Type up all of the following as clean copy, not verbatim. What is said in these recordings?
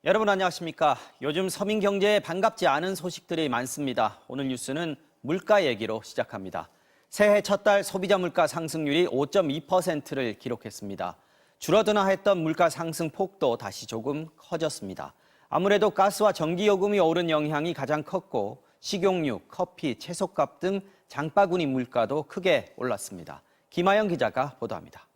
여러분 안녕하십니까? 요즘 서민 경제에 반갑지 않은 소식들이 많습니다. 오늘 뉴스는 물가 얘기로 시작합니다. 새해 첫 달 소비자 물가 상승률이 5.2%를 기록했습니다. 줄어드나 했던 물가 상승 폭도 다시 조금 커졌습니다. 아무래도 가스와 전기요금이 오른 영향이 가장 컸고 식용유, 커피, 채소값 등 장바구니 물가도 크게 올랐습니다. 김아영 기자가 보도합니다.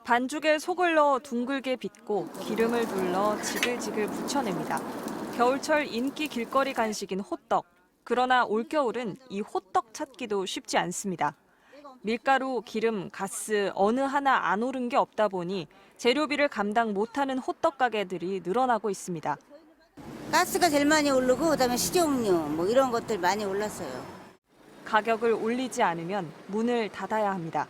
반죽에 속을 넣어 둥글게 빚고 기름을 둘러 지글지글 부쳐냅니다. 겨울철 인기 길거리 간식인 호떡. 그러나 올겨울은 이 호떡 찾기도 쉽지 않습니다. 밀가루, 기름, 가스 어느 하나 안 오른 게 없다 보니 재료비를 감당 못하는 호떡 가게들이 늘어나고 있습니다. 가스가 제일 많이 오르고 그다음에 식용유 이런 것들 많이 올랐어요. 가격을 올리지 않으면 문을 닫아야 합니다.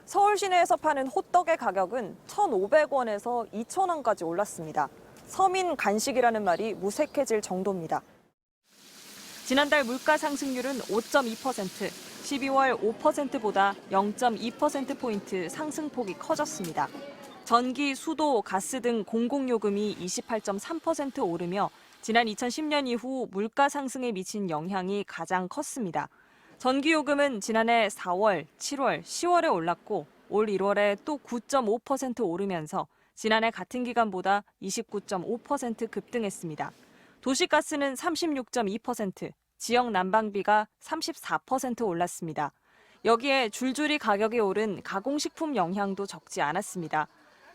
서울 시내에서 파는 호떡의 가격은 1,500원에서 2,000원까지 올랐습니다. 서민 간식이라는 말이 무색해질 정도입니다. 지난달 물가 상승률은 5.2%, 12월 5%보다 0.2%포인트 상승폭이 커졌습니다. 전기, 수도, 가스 등 공공요금이 28.3% 오르며 지난 2010년 이후 물가 상승에 미친 영향이 가장 컸습니다. 전기요금은 지난해 4월, 7월, 10월에 올랐고 올 1월에 또 9.5% 오르면서 지난해 같은 기간보다 29.5% 급등했습니다. 도시가스는 36.2%, 지역 난방비가 34% 올랐습니다. 여기에 줄줄이 가격이 오른 가공식품 영향도 적지 않았습니다.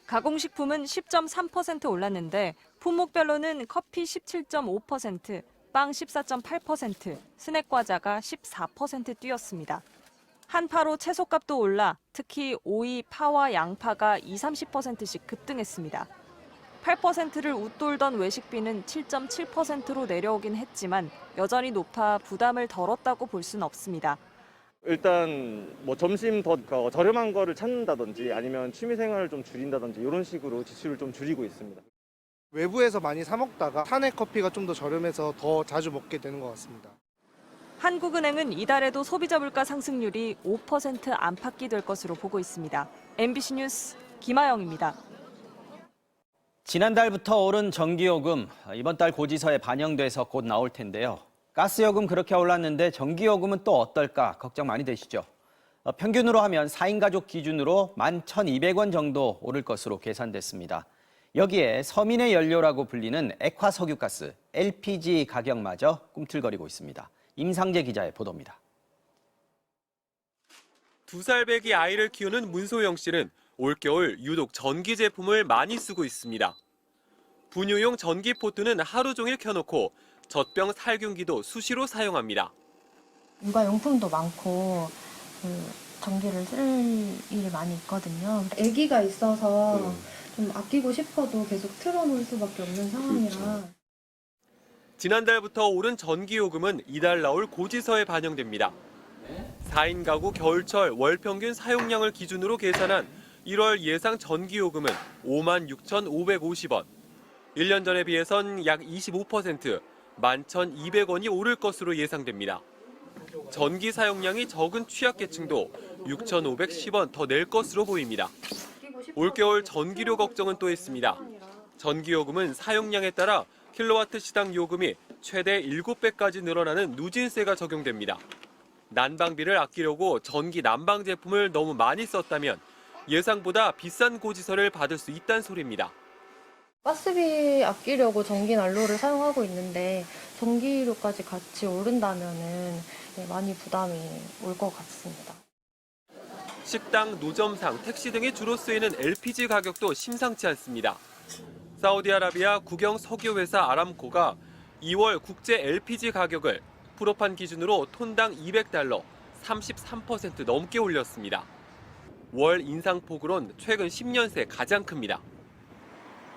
가공식품은 10.3% 올랐는데 품목별로는 커피 17.5%, 빵 14.8%, 스낵 과자가 14% 뛰었습니다. 한파로 채소값도 올라 특히 오이, 파와 양파가 20-30%씩 급등했습니다. 8%를 웃돌던 외식비는 7.7%로 내려오긴 했지만 여전히 높아 부담을 덜었다고 볼 수는 없습니다. 일단 점심 더 저렴한 거를 찾는다든지 아니면 취미생활을 좀 줄인다든지 이런 식으로 지출을 좀 줄이고 있습니다. 외부에서 많이 사 먹다가 사내 커피가 좀 더 저렴해서 더 자주 먹게 되는 것 같습니다. 한국은행은 이달에도 소비자 물가 상승률이 5% 안팎이 될 것으로 보고 있습니다. MBC 뉴스 김아영입니다. 지난달부터 오른 전기요금, 이번 달 고지서에 반영돼서 곧 나올 텐데요. 가스요금 그렇게 올랐는데 전기요금은 또 어떨까 걱정 많이 되시죠? 평균으로 하면 4인 가족 기준으로 11,200원 정도 오를 것으로 계산됐습니다. 여기에 서민의 연료라고 불리는 액화석유가스, LPG 가격마저 꿈틀거리고 있습니다. 임상재 기자의 보도입니다. 2살 배기 아이를 키우는 문소영 씨는 올겨울 유독 전기 제품을 많이 쓰고 있습니다. 분유용 전기포트는 하루 종일 켜놓고 젖병 살균기도 수시로 사용합니다. 육아용품도 많고 전기를 쓸 일이 많이 있거든요. 아기가 있어서 좀 아끼고 싶어도 계속 틀어놓을 수밖에 없는 상황이라. 그렇죠. 지난달부터 오른 전기요금은 이달 나올 고지서에 반영됩니다. 4인 가구 겨울철 월 평균 사용량을 기준으로 계산한 1월 예상 전기요금은 56,550원. 1년 전에 비해선 약 25%, 11,200원이 오를 것으로 예상됩니다. 전기 사용량이 적은 취약계층도 6,510원 더 낼 것으로 보입니다. 올겨울 전기료 걱정은 또 있습니다. 전기요금은 사용량에 따라 킬로와트 시당 요금이 최대 7배까지 늘어나는 누진세가 적용됩니다. 난방비를 아끼려고 전기 난방 제품을 너무 많이 썼다면 예상보다 비싼 고지서를 받을 수 있다는 소리입니다. 가스비 아끼려고 전기 난로를 사용하고 있는데 전기료까지 같이 오른다면은 많이 부담이 올 것 같습니다. 식당, 노점상, 택시 등이 주로 쓰이는 LPG 가격도 심상치 않습니다. 사우디아라비아 국영 석유회사 아람코가 2월 국제 LPG 가격을 프로판 기준으로 톤당 $200, 33% 넘게 올렸습니다. 월 인상폭으론 최근 10년 새 가장 큽니다.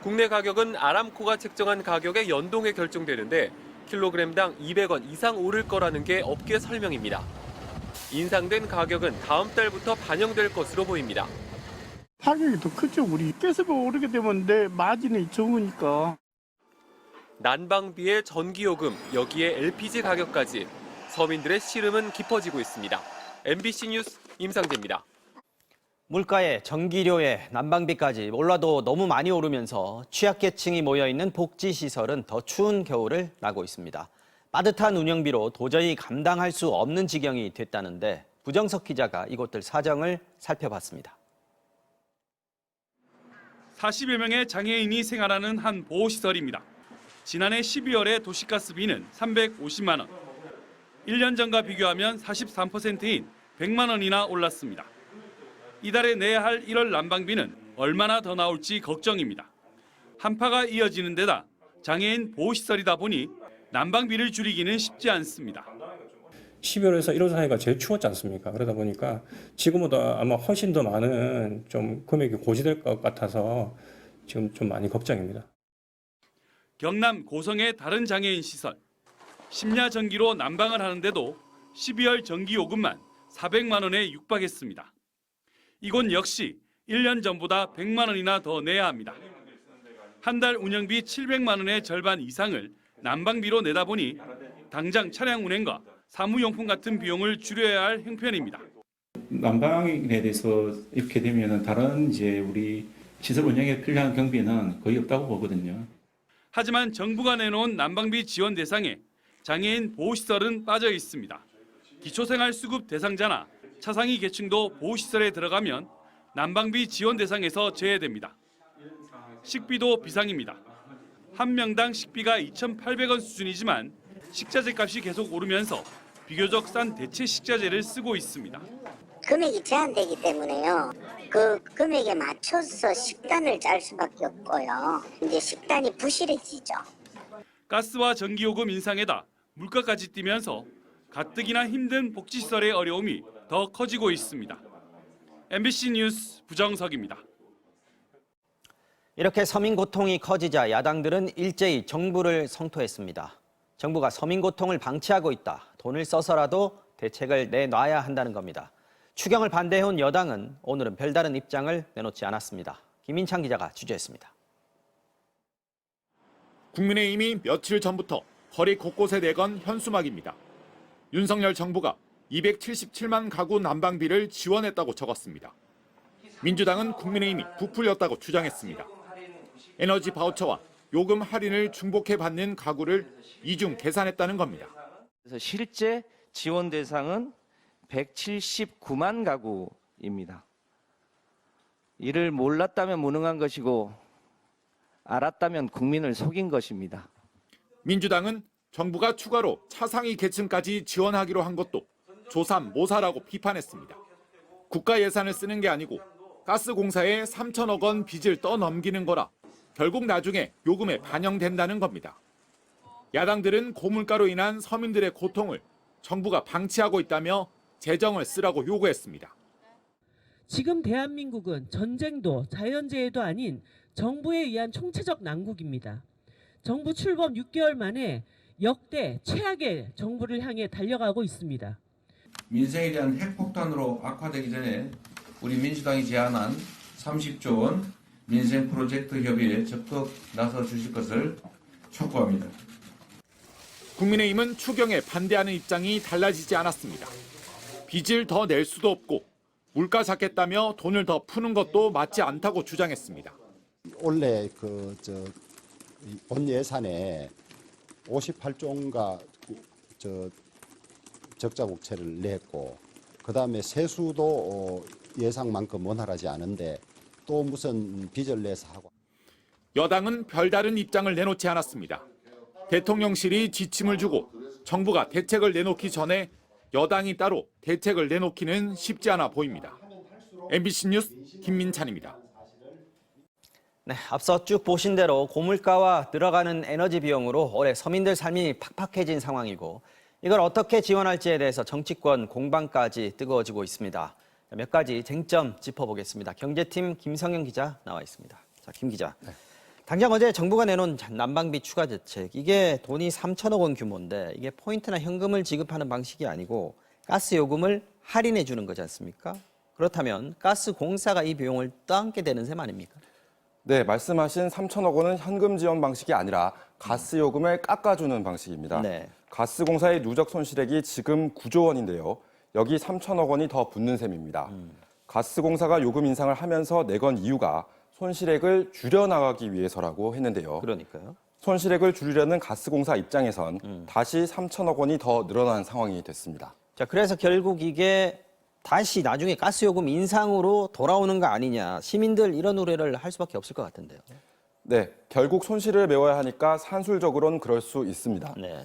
국내 가격은 아람코가 책정한 가격에 연동해 결정되는데 킬로그램당 200원 이상 오를 거라는 게 업계 설명입니다. 인상된 가격은 다음 달부터 반영될 것으로 보입니다. 가격이 더 크죠. 우리 가스비 오르게 되면 내 마진이 적으니까. 난방비에 전기요금, 여기에 LPG 가격까지 서민들의 시름은 깊어지고 있습니다. MBC 뉴스 임상재입니다. 물가에 전기료에 난방비까지 올라도 너무 많이 오르면서 취약계층이 모여있는 복지시설은 더 추운 겨울을 나고 있습니다. 빠듯한 운영비로 도저히 감당할 수 없는 지경이 됐다는데 부정석 기자가 이곳들 사정을 살펴봤습니다. 40여 명의 장애인이 생활하는 한 보호시설입니다. 지난해 12월에 도시가스비는 350만 원. 1년 전과 비교하면 43%인 100만 원이나 올랐습니다. 이달에 내야 할 1월 난방비는 얼마나 더 나올지 걱정입니다. 한파가 이어지는 데다 장애인 보호시설이다 보니 난방비를 줄이기는 쉽지 않습니다. 12월에서 1월 사이가 제일 추웠지 않습니까? 그러다 보니까 지금보다 아마 훨씬 더 많은 좀 금액이 고지될 것 같아서 지금 좀 많이 걱정입니다. 경남 고성의 다른 장애인 시설. 심야 전기로 난방을 하는데도 12월 전기 요금만 400만 원에 육박했습니다. 이곳 역시 1년 전보다 100만 원이나 더 내야 합니다. 한 달 운영비 700만 원의 절반 이상을 난방비로 내다 보니 당장 차량 운행과 사무용품 같은 비용을 줄여야 할 형편입니다. 난방에 대해서 이렇게 되면은 다른 이제 우리 시설 운영에 필요한 경비는 거의 없다고 보거든요. 하지만 정부가 내놓은 난방비 지원 대상에 장애인 보호시설은 빠져 있습니다. 기초생활수급 대상자나 차상위 계층도 보호시설에 들어가면 난방비 지원 대상에서 제외됩니다. 식비도 비상입니다. 한 명당 식비가 2,800원 수준이지만 식자재 값이 계속 오르면서 비교적 싼 대체 식자재를 쓰고 있습니다. 금액이 제한되기 때문에요. 그 금액에 맞춰서 식단을 짤 수밖에 없고요. 이제 식단이 부실해지죠. 가스와 전기요금 인상에다 물가까지 뛰면서 가뜩이나 힘든 복지시설의 어려움이 더 커지고 있습니다. MBC 뉴스 부정석입니다. 이렇게 서민 고통이 커지자 야당들은 일제히 정부를 성토했습니다. 정부가 서민 고통을 방치하고 있다. 돈을 써서라도 대책을 내놔야 한다는 겁니다. 추경을 반대해온 여당은 오늘은 별다른 입장을 내놓지 않았습니다. 김인창 기자가 취재했습니다. 국민의힘이 며칠 전부터 거리 곳곳에 내건 현수막입니다. 윤석열 정부가 277만 가구 난방비를 지원했다고 적었습니다. 민주당은 국민의힘이 부풀렸다고 주장했습니다. 에너지 바우처와 요금 할인을 중복해 받는 가구를 이중 계산했다는 겁니다. 그래서 실제 지원 대상은 179만 가구입니다. 이를 몰랐다면 무능한 것이고 알았다면 국민을 속인 것입니다. 민주당은 정부가 추가로 차상위 계층까지 지원하기로 한 것도 조삼모사라고 비판했습니다. 국가 예산을 쓰는 게 아니고 가스공사에 3천억 원 빚을 떠넘기는 거라 결국 나중에 요금에 반영된다는 겁니다. 야당들은 고물가로 인한 서민들의 고통을 정부가 방치하고 있다며 재정을 쓰라고 요구했습니다. 지금 대한민국은 전쟁도 자연재해도 아닌 정부에 의한 총체적 난국입니다. 정부 출범 6개월 만에 역대 최악의 정부를 향해 달려가고 있습니다. 민생에 대한 핵폭탄으로 악화되기 전에 우리 민주당이 제안한 30조 원 민생 프로젝트 협의에 적극 나서 주실 것을 촉구합니다. 국민의힘은 추경에 반대하는 입장이 달라지지 않았습니다. 빚을 더 낼 수도 없고 물가 잡겠다며 돈을 더 푸는 것도 맞지 않다고 주장했습니다. 원래 본 예산에 58조인가 적자 국채를 냈고 그다음에 세수도 예상만큼 원활하지 않은데 또 무슨 빚을 내서 하고. 여당은 별다른 입장을 내놓지 않았습니다. 대통령실이 지침을 주고 정부가 대책을 내놓기 전에 여당이 따로 대책을 내놓기는 쉽지 않아 보입니다. MBC 뉴스 김민찬입니다. 네, 앞서 쭉 보신 대로 고물가와 늘어가는 에너지 비용으로 올해 서민들 삶이 팍팍해진 상황이고 이걸 어떻게 지원할지에 대해서 정치권 공방까지 뜨거워지고 있습니다. 몇 가지 쟁점 짚어보겠습니다. 경제팀 김성영 기자 나와 있습니다. 자, 김 기자. 네. 당장 어제 정부가 내놓은 난방비 추가 대책, 이게 돈이 3천억 원 규모인데 이게 포인트나 현금을 지급하는 방식이 아니고 가스 요금을 할인해 주는 거지 않습니까? 그렇다면 가스 공사가 이 비용을 떠안게 되는 셈 아닙니까? 네, 말씀하신 3천억 원은 현금 지원 방식이 아니라 가스 요금을 깎아주는 방식입니다. 네. 가스공사의 누적 손실액이 지금 9조 원인데요. 여기 3천억 원이 더 붙는 셈입니다. 가스공사가 요금 인상을 하면서 내건 이유가 손실액을 줄여나가기 위해서라고 했는데요. 그러니까요. 손실액을 줄이려는 가스공사 입장에선 다시 3천억 원이 더 늘어난 상황이 됐습니다. 자, 그래서 결국 이게 다시 나중에 가스요금 인상으로 돌아오는 거 아니냐. 시민들 이런 우려를 할 수밖에 없을 것 같은데요. 네, 결국 손실을 메워야 하니까 산술적으로는 그럴 수 있습니다. 네.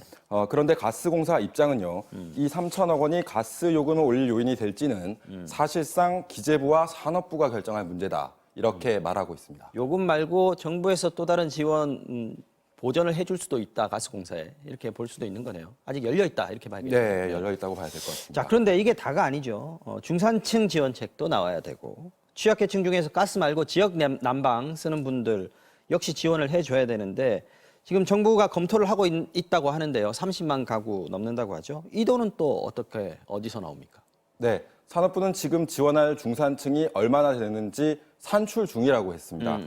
그런데 가스공사 입장은요, 이 3천억 원이 가스 요금을 올릴 요인이 될지는 사실상 기재부와 산업부가 결정할 문제다. 이렇게 말하고 있습니다. 요금 말고 정부에서 또 다른 지원 보전을 해줄 수도 있다. 가스공사에 이렇게 볼 수도 있는 거네요. 아직 열려 있다 이렇게 봐야겠네요. 네, 열려 있다고 봐야 될 것 같습니다. 자, 그런데 이게 다가 아니죠. 중산층 지원책도 나와야 되고 취약계층 중에서 가스 말고 지역 난방 쓰는 분들 역시 지원을 해줘야 되는데 지금 정부가 검토를 하고 있다고 하는데요. 30만 가구 넘는다고 하죠. 이 돈은 또 어떻게 어디서 나옵니까? 네, 산업부는 지금 지원할 중산층이 얼마나 되는지 산출 중이라고 했습니다.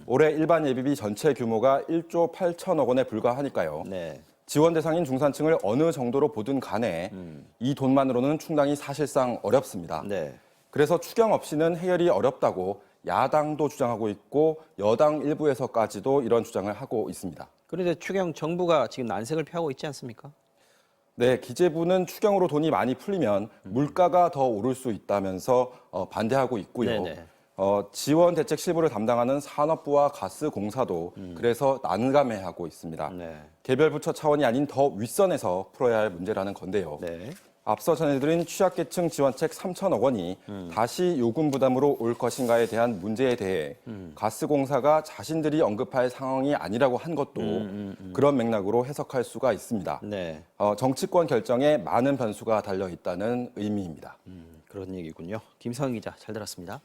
올해 일반 예비비 전체 규모가 1조 8천억 원에 불과하니까요. 네. 지원 대상인 중산층을 어느 정도로 보든 간에 이 돈만으로는 충당이 사실상 어렵습니다. 네. 그래서 추경 없이는 해결이 어렵다고 야당도 주장하고 있고 여당 일부에서까지도 이런 주장을 하고 있습니다. 그런데 추경 정부가 지금 난색을 펴고 있지 않습니까? 네, 기재부는 추경으로 돈이 많이 풀리면 물가가 더 오를 수 있다면서 반대하고 있고요. 네네. 지원 대책 실무를 담당하는 산업부와 가스공사도 그래서 난감해하고 있습니다. 네. 개별 부처 차원이 아닌 더 윗선에서 풀어야 할 문제라는 건데요. 네. 앞서 전해드린 취약계층 지원책 3천억 원이 다시 요금 부담으로 올 것인가에 대한 문제에 대해 가스공사가 자신들이 언급할 상황이 아니라고 한 것도 그런 맥락으로 해석할 수가 있습니다. 네. 정치권 결정에 많은 변수가 달려 있다는 의미입니다. 그런 얘기군요. 김성희 기자 잘 들었습니다.